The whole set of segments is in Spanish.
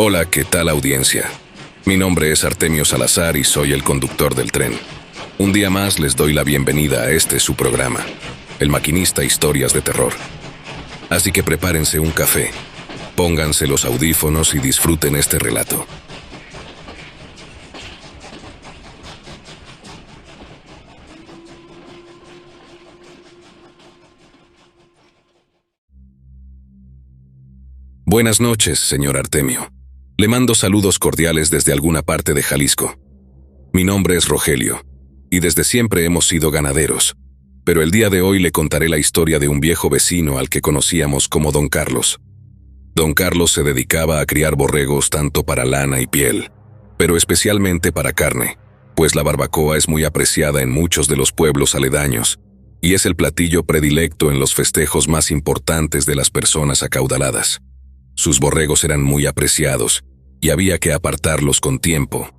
Hola, ¿qué tal audiencia? Mi nombre es Artemio Salazar y soy el conductor del tren. Un día más les doy la bienvenida a este su programa, El Maquinista Historias de Terror. Así que prepárense un café, pónganse los audífonos y disfruten este relato. Buenas noches, señor Artemio. Le mando saludos cordiales desde alguna parte de Jalisco. Mi nombre es Rogelio, y desde siempre hemos sido ganaderos, pero el día de hoy le contaré la historia de un viejo vecino al que conocíamos como Don Carlos. Don Carlos se dedicaba a criar borregos tanto para lana y piel, pero especialmente para carne, pues la barbacoa es muy apreciada en muchos de los pueblos aledaños, y es el platillo predilecto en los festejos más importantes de las personas acaudaladas. Sus borregos eran muy apreciados, y había que apartarlos con tiempo,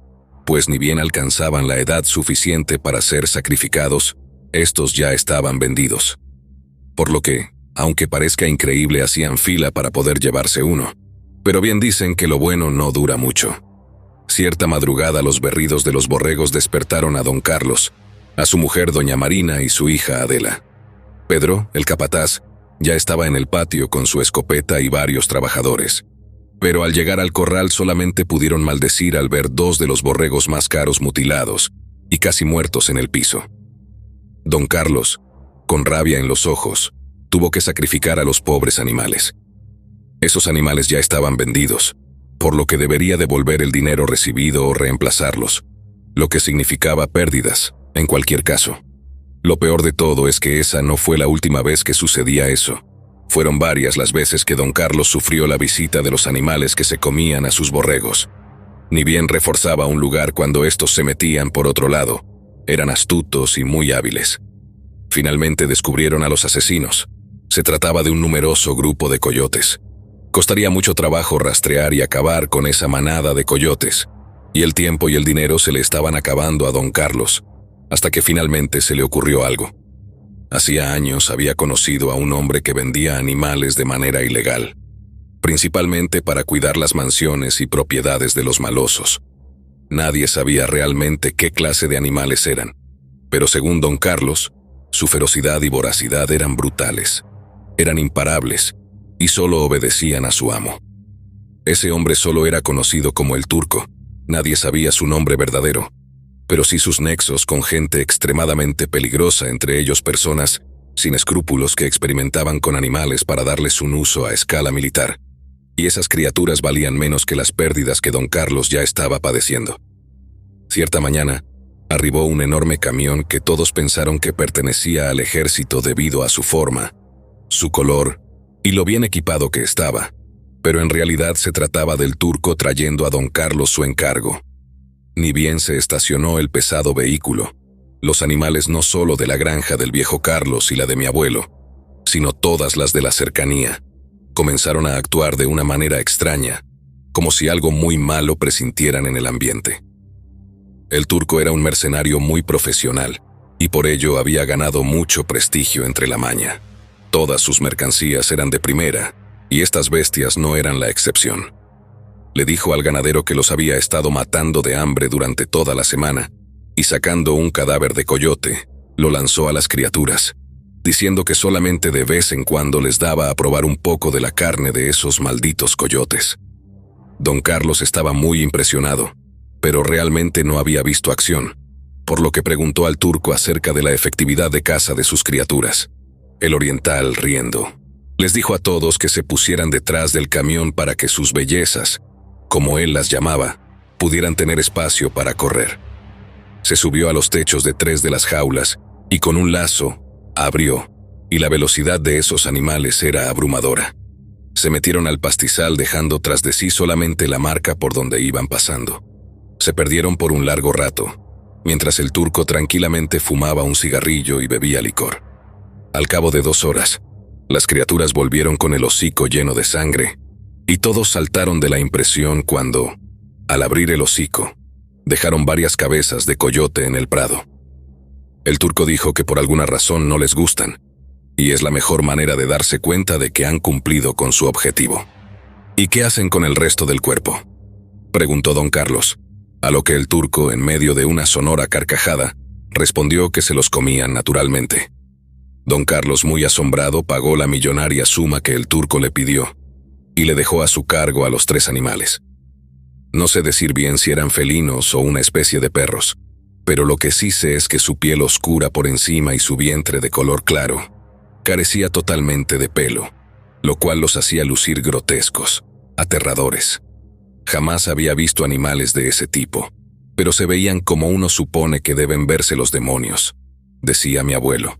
pues ni bien alcanzaban la edad suficiente para ser sacrificados, estos ya estaban vendidos. Por lo que, aunque parezca increíble, hacían fila para poder llevarse uno. Pero bien dicen que lo bueno no dura mucho. Cierta madrugada los berridos de los borregos despertaron a Don Carlos, a su mujer Doña Marina y su hija Adela. Pedro, el capataz, ya estaba en el patio con su escopeta y varios trabajadores. Pero al llegar al corral solamente pudieron maldecir al ver dos de los borregos más caros mutilados y casi muertos en el piso. Don Carlos, con rabia en los ojos, tuvo que sacrificar a los pobres animales. Esos animales ya estaban vendidos, por lo que debería devolver el dinero recibido o reemplazarlos, lo que significaba pérdidas, en cualquier caso. Lo peor de todo es que esa no fue la última vez que sucedía eso. Fueron varias las veces que Don Carlos sufrió la visita de los animales que se comían a sus borregos. Ni bien reforzaba un lugar cuando estos se metían por otro lado. Eran astutos y muy hábiles. Finalmente descubrieron a los asesinos. Se trataba de un numeroso grupo de coyotes. Costaría mucho trabajo rastrear y acabar con esa manada de coyotes, y el tiempo y el dinero se le estaban acabando a Don Carlos, hasta que finalmente se le ocurrió algo. Hacía años había conocido a un hombre que vendía animales de manera ilegal, principalmente para cuidar las mansiones y propiedades de los malosos. Nadie sabía realmente qué clase de animales eran, pero según Don Carlos, su ferocidad y voracidad eran brutales, eran imparables y solo obedecían a su amo. Ese hombre solo era conocido como el Turco, nadie sabía su nombre verdadero, pero sí sus nexos con gente extremadamente peligrosa, entre ellos personas sin escrúpulos que experimentaban con animales para darles un uso a escala militar. Y esas criaturas valían menos que las pérdidas que Don Carlos ya estaba padeciendo. Cierta mañana, arribó un enorme camión que todos pensaron que pertenecía al ejército debido a su forma, su color y lo bien equipado que estaba, pero en realidad se trataba del Turco trayendo a Don Carlos su encargo. Ni bien se estacionó el pesado vehículo, los animales no solo de la granja del viejo Carlos y la de mi abuelo, sino todas las de la cercanía, comenzaron a actuar de una manera extraña, como si algo muy malo presintieran en el ambiente. El Turco era un mercenario muy profesional, y por ello había ganado mucho prestigio entre la maña. Todas sus mercancías eran de primera, y estas bestias no eran la excepción. Le dijo al ganadero que los había estado matando de hambre durante toda la semana, y sacando un cadáver de coyote, lo lanzó a las criaturas, diciendo que solamente de vez en cuando les daba a probar un poco de la carne de esos malditos coyotes. Don Carlos estaba muy impresionado, pero realmente no había visto acción, por lo que preguntó al Turco acerca de la efectividad de caza de sus criaturas. El oriental, riendo, les dijo a todos que se pusieran detrás del camión para que sus bellezas, como él las llamaba, pudieran tener espacio para correr. Se subió a los techos de 3 de las jaulas y con un lazo abrió, y la velocidad de esos animales era abrumadora. Se metieron al pastizal dejando tras de sí solamente la marca por donde iban pasando. Se perdieron por un largo rato, mientras el Turco tranquilamente fumaba un cigarrillo y bebía licor. Al cabo de 2 horas, las criaturas volvieron con el hocico lleno de sangre, y todos saltaron de la impresión cuando, al abrir el hocico, dejaron varias cabezas de coyote en el prado. El Turco dijo que por alguna razón no les gustan, y es la mejor manera de darse cuenta de que han cumplido con su objetivo. ¿Y qué hacen con el resto del cuerpo?, preguntó don Carlos, a lo que el turco, en medio de una sonora carcajada, respondió que se los comían naturalmente. Don Carlos, muy asombrado, pagó la millonaria suma que el turco le pidió y le dejó a su cargo a los 3 animales. No sé decir bien si eran felinos o una especie de perros, pero lo que sí sé es que su piel oscura por encima y su vientre de color claro carecía totalmente de pelo, lo cual los hacía lucir grotescos, aterradores. Jamás había visto animales de ese tipo, pero se veían como uno supone que deben verse los demonios, decía mi abuelo.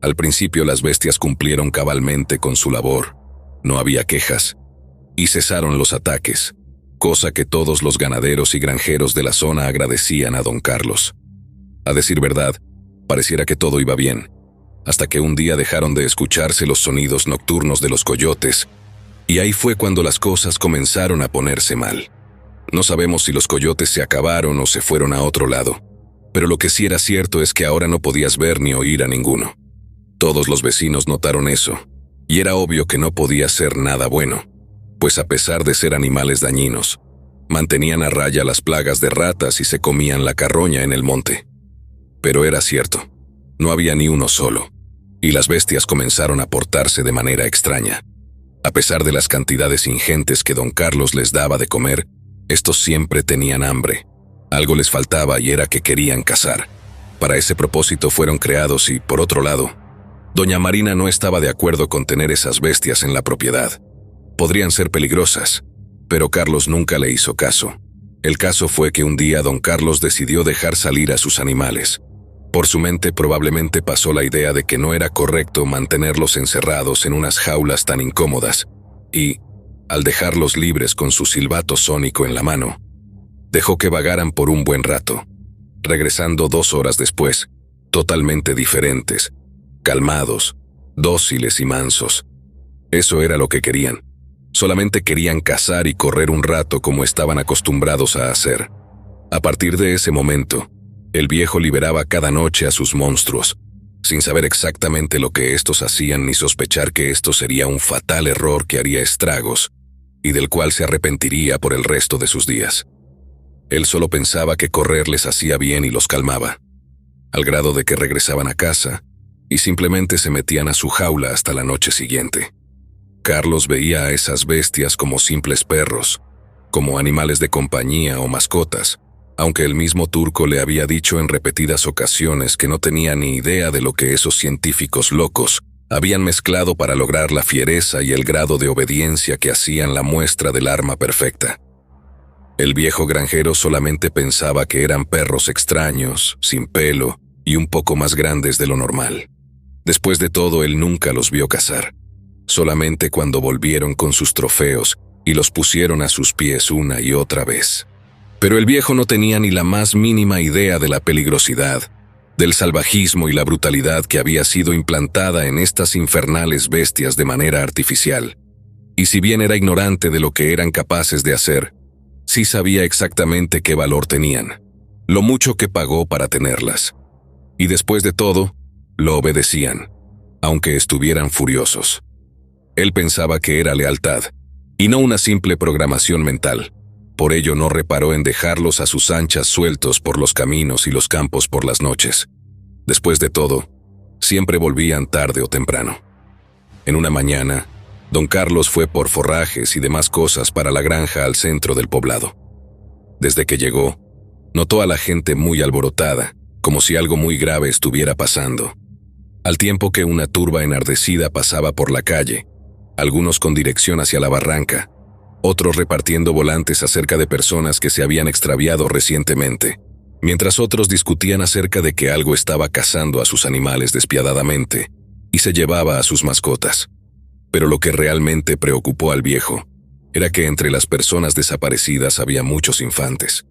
Al principio las bestias cumplieron cabalmente con su labor, no había quejas, y cesaron los ataques, cosa que todos los ganaderos y granjeros de la zona agradecían a don Carlos. A decir verdad, pareciera que todo iba bien, hasta que un día dejaron de escucharse los sonidos nocturnos de los coyotes, y ahí fue cuando las cosas comenzaron a ponerse mal. No sabemos si los coyotes se acabaron o se fueron a otro lado, pero lo que sí era cierto es que ahora no podías ver ni oír a ninguno. Todos los vecinos notaron eso, y era obvio que no podía ser nada bueno, pues a pesar de ser animales dañinos, mantenían a raya las plagas de ratas y se comían la carroña en el monte. Pero era cierto, no había ni uno solo, y las bestias comenzaron a portarse de manera extraña. A pesar de las cantidades ingentes que don Carlos les daba de comer, estos siempre tenían hambre. Algo les faltaba y era que querían cazar. Para ese propósito fueron creados y, por otro lado, doña Marina no estaba de acuerdo con tener esas bestias en la propiedad. Podrían ser peligrosas, pero Carlos nunca le hizo caso. El caso fue que un día don Carlos decidió dejar salir a sus animales. Por su mente probablemente pasó la idea de que no era correcto mantenerlos encerrados en unas jaulas tan incómodas, y, al dejarlos libres con su silbato sónico en la mano, dejó que vagaran por un buen rato, regresando 2 horas después, totalmente diferentes, calmados, dóciles y mansos. Eso era lo que querían. Solamente querían cazar y correr un rato como estaban acostumbrados a hacer. A partir de ese momento, el viejo liberaba cada noche a sus monstruos, sin saber exactamente lo que estos hacían ni sospechar que esto sería un fatal error que haría estragos y del cual se arrepentiría por el resto de sus días. Él solo pensaba que correr les hacía bien y los calmaba, al grado de que regresaban a casa y simplemente se metían a su jaula hasta la noche siguiente. Carlos veía a esas bestias como simples perros, como animales de compañía o mascotas, aunque el mismo turco le había dicho en repetidas ocasiones que no tenía ni idea de lo que esos científicos locos habían mezclado para lograr la fiereza y el grado de obediencia que hacían la muestra del arma perfecta. El viejo granjero solamente pensaba que eran perros extraños, sin pelo y un poco más grandes de lo normal. Después de todo, él nunca los vio cazar, solamente cuando volvieron con sus trofeos y los pusieron a sus pies una y otra vez. Pero el viejo no tenía ni la más mínima idea de la peligrosidad, del salvajismo y la brutalidad que había sido implantada en estas infernales bestias de manera artificial. Y si bien era ignorante de lo que eran capaces de hacer, sí sabía exactamente qué valor tenían, lo mucho que pagó para tenerlas. Y después de todo, lo obedecían, aunque estuvieran furiosos. Él pensaba que era lealtad, y no una simple programación mental. Por ello no reparó en dejarlos a sus anchas sueltos por los caminos y los campos por las noches. Después de todo, siempre volvían tarde o temprano. En una mañana, don Carlos fue por forrajes y demás cosas para la granja al centro del poblado. Desde que llegó, notó a la gente muy alborotada, como si algo muy grave estuviera pasando. Al tiempo que una turba enardecida pasaba por la calle, algunos con dirección hacia la barranca, otros repartiendo volantes acerca de personas que se habían extraviado recientemente, mientras otros discutían acerca de que algo estaba cazando a sus animales despiadadamente y se llevaba a sus mascotas. Pero lo que realmente preocupó al viejo era que entre las personas desaparecidas había muchos infantes.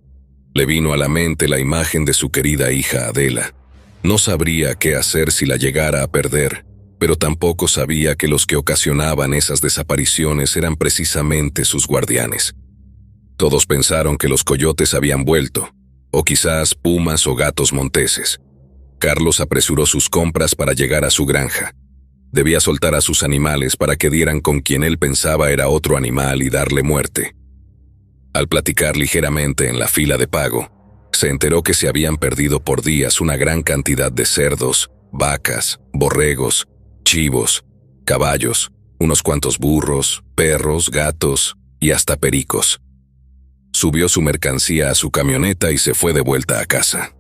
Le vino a la mente la imagen de su querida hija Adela. No sabría qué hacer si la llegara a perder, pero tampoco sabía que los que ocasionaban esas desapariciones eran precisamente sus guardianes. Todos pensaron que los coyotes habían vuelto, o quizás pumas o gatos monteses. Carlos apresuró sus compras para llegar a su granja. Debía soltar a sus animales para que dieran con quien él pensaba era otro animal y darle muerte. Al platicar ligeramente en la fila de pago, se enteró que se habían perdido por días una gran cantidad de cerdos, vacas, borregos, chivos, caballos, unos cuantos burros, perros, gatos y hasta pericos. Subió su mercancía a su camioneta y se fue de vuelta a casa.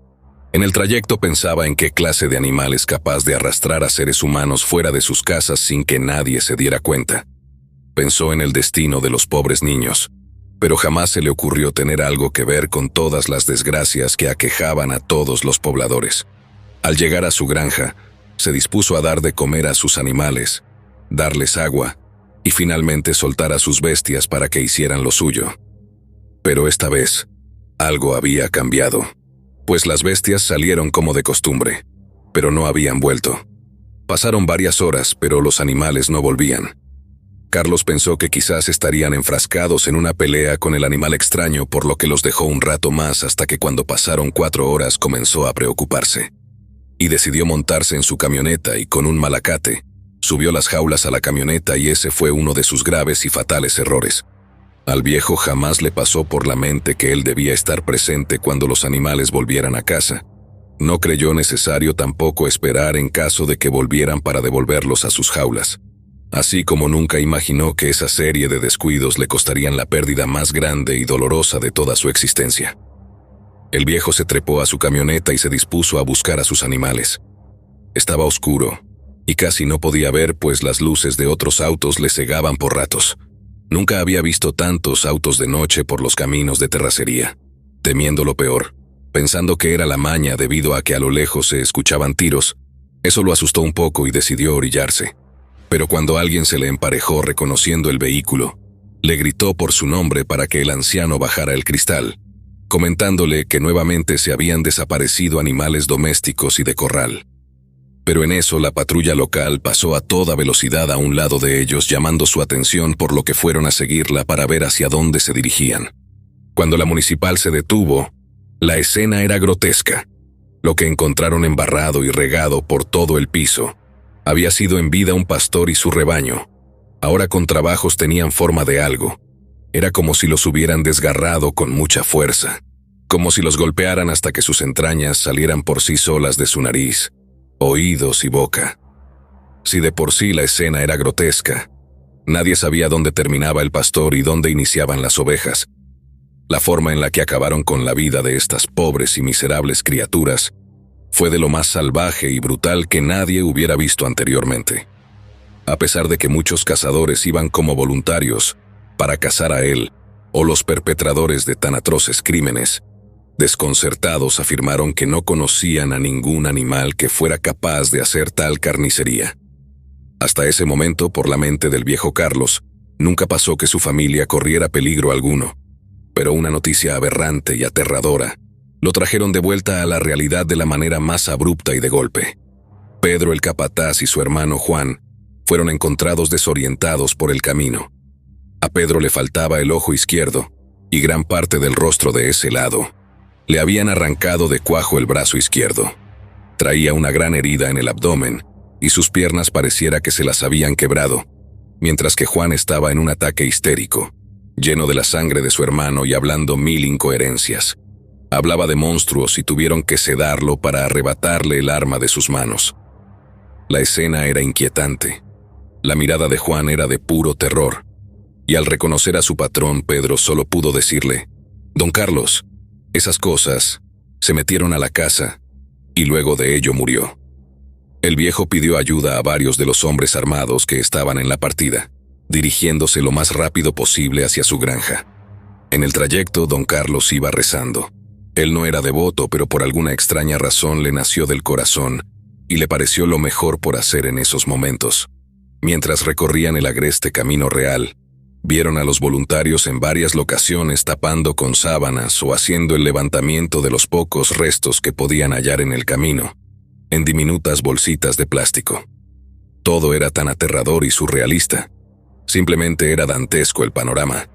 En el trayecto pensaba en qué clase de animal es capaz de arrastrar a seres humanos fuera de sus casas sin que nadie se diera cuenta. Pensó en el destino de los pobres niños, pero jamás se le ocurrió tener algo que ver con todas las desgracias que aquejaban a todos los pobladores. Al llegar a su granja, se dispuso a dar de comer a sus animales, darles agua y finalmente soltar a sus bestias para que hicieran lo suyo. Pero esta vez, algo había cambiado, pues las bestias salieron como de costumbre, pero no habían vuelto. Pasaron varias horas, pero los animales no volvían. Carlos pensó que quizás estarían enfrascados en una pelea con el animal extraño, por lo que los dejó un rato más hasta que cuando pasaron 4 horas comenzó a preocuparse. Y decidió montarse en su camioneta y con un malacate, subió las jaulas a la camioneta y ese fue uno de sus graves y fatales errores. Al viejo jamás le pasó por la mente que él debía estar presente cuando los animales volvieran a casa. No creyó necesario tampoco esperar en caso de que volvieran para devolverlos a sus jaulas. Así como nunca imaginó que esa serie de descuidos le costarían la pérdida más grande y dolorosa de toda su existencia. El viejo se trepó a su camioneta y se dispuso a buscar a sus animales. Estaba oscuro, y casi no podía ver pues las luces de otros autos le cegaban por ratos. Nunca había visto tantos autos de noche por los caminos de terracería. Temiendo lo peor, pensando que era la maña debido a que a lo lejos se escuchaban tiros, eso lo asustó un poco y decidió orillarse. Pero cuando alguien se le emparejó reconociendo el vehículo, le gritó por su nombre para que el anciano bajara el cristal, comentándole que nuevamente se habían desaparecido animales domésticos y de corral. Pero en eso la patrulla local pasó a toda velocidad a un lado de ellos llamando su atención, por lo que fueron a seguirla para ver hacia dónde se dirigían. Cuando la municipal se detuvo, la escena era grotesca. Lo que encontraron embarrado y regado por todo el piso había sido en vida un pastor y su rebaño. Ahora con trabajos tenían forma de algo. Era como si los hubieran desgarrado con mucha fuerza, como si los golpearan hasta que sus entrañas salieran por sí solas de su nariz, oídos y boca. Si de por sí la escena era grotesca, nadie sabía dónde terminaba el pastor y dónde iniciaban las ovejas. La forma en la que acabaron con la vida de estas pobres y miserables criaturas fue de lo más salvaje y brutal que nadie hubiera visto anteriormente. A pesar de que muchos cazadores iban como voluntarios para cazar a él o los perpetradores de tan atroces crímenes, desconcertados afirmaron que no conocían a ningún animal que fuera capaz de hacer tal carnicería. Hasta ese momento, por la mente del viejo Carlos, nunca pasó que su familia corriera peligro alguno, pero una noticia aberrante y aterradora lo trajeron de vuelta a la realidad de la manera más abrupta y de golpe. Pedro el capataz y su hermano Juan fueron encontrados desorientados por el camino. A Pedro le faltaba el ojo izquierdo y gran parte del rostro de ese lado. Le habían arrancado de cuajo el brazo izquierdo. Traía una gran herida en el abdomen y sus piernas pareciera que se las habían quebrado, mientras que Juan estaba en un ataque histérico, lleno de la sangre de su hermano y hablando 1000 incoherencias. Hablaba de monstruos y tuvieron que sedarlo para arrebatarle el arma de sus manos. La escena era inquietante. La mirada de Juan era de puro terror, y al reconocer a su patrón, Pedro solo pudo decirle: «Don Carlos, esas cosas se metieron a la casa», y luego de ello murió. El viejo pidió ayuda a varios de los hombres armados que estaban en la partida, dirigiéndose lo más rápido posible hacia su granja. En el trayecto, don Carlos iba rezando. Él no era devoto, pero por alguna extraña razón le nació del corazón y le pareció lo mejor por hacer en esos momentos. Mientras recorrían el agreste camino real, vieron a los voluntarios en varias locaciones tapando con sábanas o haciendo el levantamiento de los pocos restos que podían hallar en el camino, en diminutas bolsitas de plástico. Todo era tan aterrador y surrealista. Simplemente era dantesco el panorama.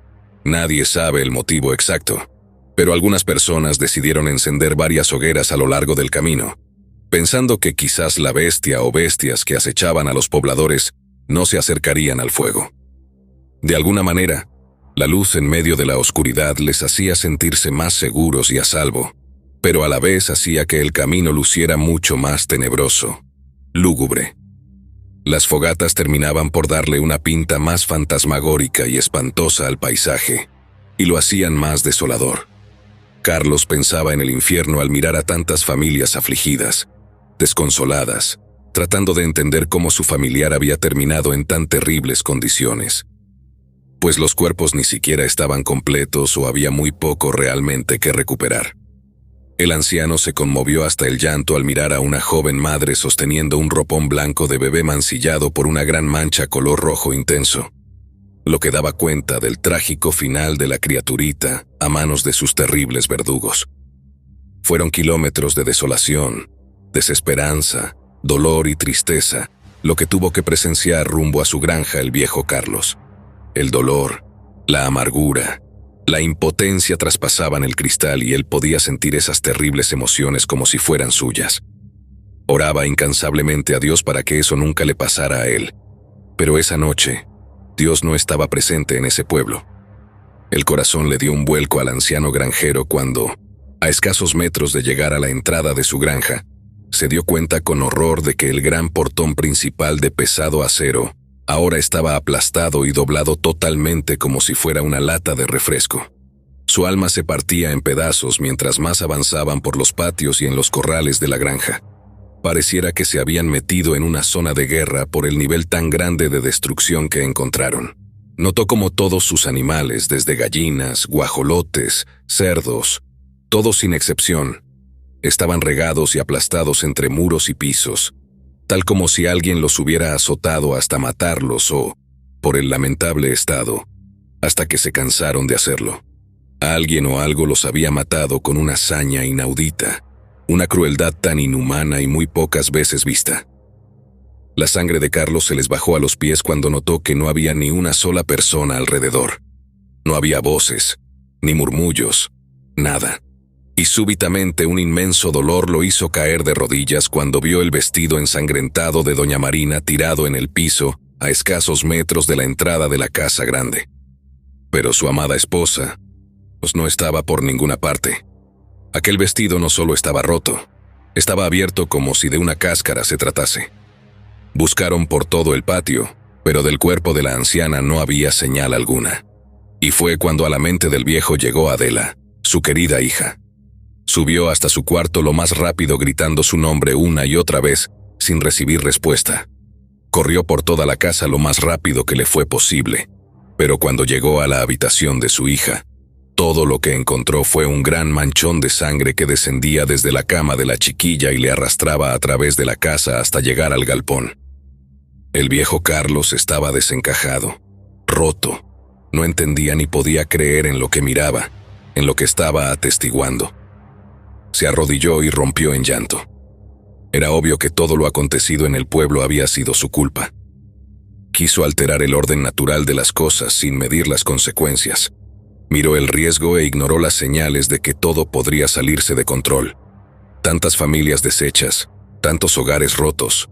Nadie sabe el motivo exacto, pero algunas personas decidieron encender varias hogueras a lo largo del camino, pensando que quizás la bestia o bestias que acechaban a los pobladores no se acercarían al fuego. De alguna manera, la luz en medio de la oscuridad les hacía sentirse más seguros y a salvo, pero a la vez hacía que el camino luciera mucho más tenebroso, lúgubre. Las fogatas terminaban por darle una pinta más fantasmagórica y espantosa al paisaje, y lo hacían más desolador. Carlos pensaba en el infierno al mirar a tantas familias afligidas, desconsoladas, tratando de entender cómo su familiar había terminado en tan terribles condiciones. Pues los cuerpos ni siquiera estaban completos o había muy poco realmente que recuperar. El anciano se conmovió hasta el llanto al mirar a una joven madre sosteniendo un ropón blanco de bebé mancillado por una gran mancha color rojo intenso, lo que daba cuenta del trágico final de la criaturita a manos de sus terribles verdugos. Fueron kilómetros de desolación, desesperanza, dolor y tristeza, lo que tuvo que presenciar rumbo a su granja el viejo Carlos. El dolor, la amargura, la impotencia traspasaban el cristal y él podía sentir esas terribles emociones como si fueran suyas. Oraba incansablemente a Dios para que eso nunca le pasara a él. Pero esa noche, Dios no estaba presente en ese pueblo. El corazón le dio un vuelco al anciano granjero cuando, a escasos metros de llegar a la entrada de su granja, se dio cuenta con horror de que el gran portón principal de pesado acero ahora estaba aplastado y doblado totalmente como si fuera una lata de refresco. Su alma se partía en pedazos mientras más avanzaban por los patios y en los corrales de la granja. Pareciera que se habían metido en una zona de guerra por el nivel tan grande de destrucción que encontraron. Notó como todos sus animales, desde gallinas, guajolotes, cerdos, todos sin excepción, estaban regados y aplastados entre muros y pisos, tal como si alguien los hubiera azotado hasta matarlos o, por el lamentable estado, hasta que se cansaron de hacerlo. Alguien o algo los había matado con una hazaña inaudita, una crueldad tan inhumana y muy pocas veces vista. La sangre de Carlos se les bajó a los pies cuando notó que no había ni una sola persona alrededor. No había voces, ni murmullos, nada. Y súbitamente un inmenso dolor lo hizo caer de rodillas cuando vio el vestido ensangrentado de doña Marina tirado en el piso a escasos metros de la entrada de la casa grande. Pero su amada esposa, pues no estaba por ninguna parte. Aquel vestido no solo estaba roto, estaba abierto como si de una cáscara se tratase. Buscaron por todo el patio, pero del cuerpo de la anciana no había señal alguna. Y fue cuando a la mente del viejo llegó Adela, su querida hija. Subió hasta su cuarto lo más rápido gritando su nombre una y otra vez, sin recibir respuesta. Corrió por toda la casa lo más rápido que le fue posible, pero cuando llegó a la habitación de su hija, todo lo que encontró fue un gran manchón de sangre que descendía desde la cama de la chiquilla y le arrastraba a través de la casa hasta llegar al galpón. El viejo Carlos estaba desencajado, roto. No entendía ni podía creer en lo que miraba, en lo que estaba atestiguando. Se arrodilló y rompió en llanto. Era obvio que todo lo acontecido en el pueblo había sido su culpa. Quiso alterar el orden natural de las cosas sin medir las consecuencias. Miró el riesgo e ignoró las señales de que todo podría salirse de control. Tantas familias deshechas, tantos hogares rotos,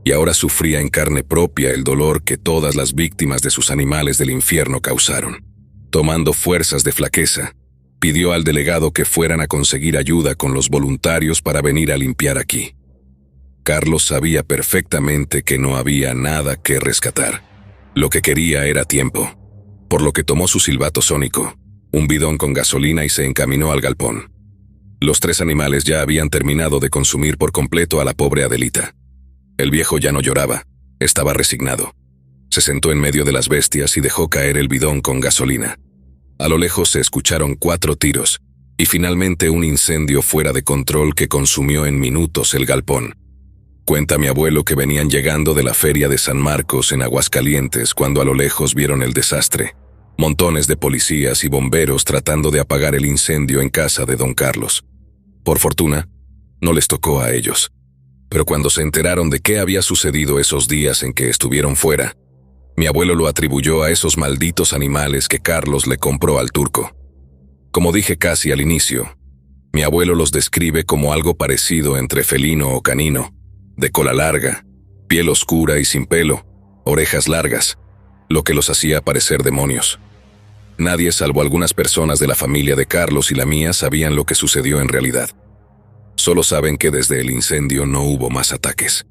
y ahora sufría en carne propia el dolor que todas las víctimas de sus animales del infierno causaron. Tomando fuerzas de flaqueza, pidió al delegado que fueran a conseguir ayuda con los voluntarios para venir a limpiar aquí. Carlos sabía perfectamente que no había nada que rescatar. Lo que quería era tiempo, por lo que tomó su silbato sónico, un bidón con gasolina y se encaminó al galpón. Los 3 animales ya habían terminado de consumir por completo a la pobre Adelita. El viejo ya no lloraba, estaba resignado. Se sentó en medio de las bestias y dejó caer el bidón con gasolina. A lo lejos se escucharon 4 tiros, y finalmente un incendio fuera de control que consumió en minutos el galpón. Cuenta mi abuelo que venían llegando de la feria de San Marcos en Aguascalientes cuando a lo lejos vieron el desastre. Montones de policías y bomberos tratando de apagar el incendio en casa de don Carlos. Por fortuna, no les tocó a ellos. Pero cuando se enteraron de qué había sucedido esos días en que estuvieron fuera, mi abuelo lo atribuyó a esos malditos animales que Carlos le compró al turco. Como dije casi al inicio, Mi abuelo los describe como algo parecido entre felino o canino, de cola larga, piel oscura y sin pelo, orejas largas, lo que los hacía parecer demonios. Nadie, salvo algunas personas de la familia de Carlos y la mía, sabían lo que sucedió en realidad. Solo saben que desde el incendio no hubo más ataques.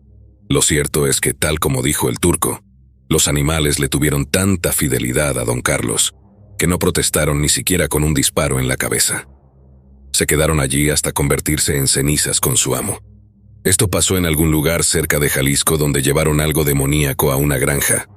Lo cierto es que, tal como dijo el turco, los animales le tuvieron tanta fidelidad a don Carlos que no protestaron ni siquiera con un disparo en la cabeza. Se quedaron allí hasta convertirse en cenizas con su amo. Esto pasó en algún lugar cerca de Jalisco donde llevaron algo demoníaco a una granja,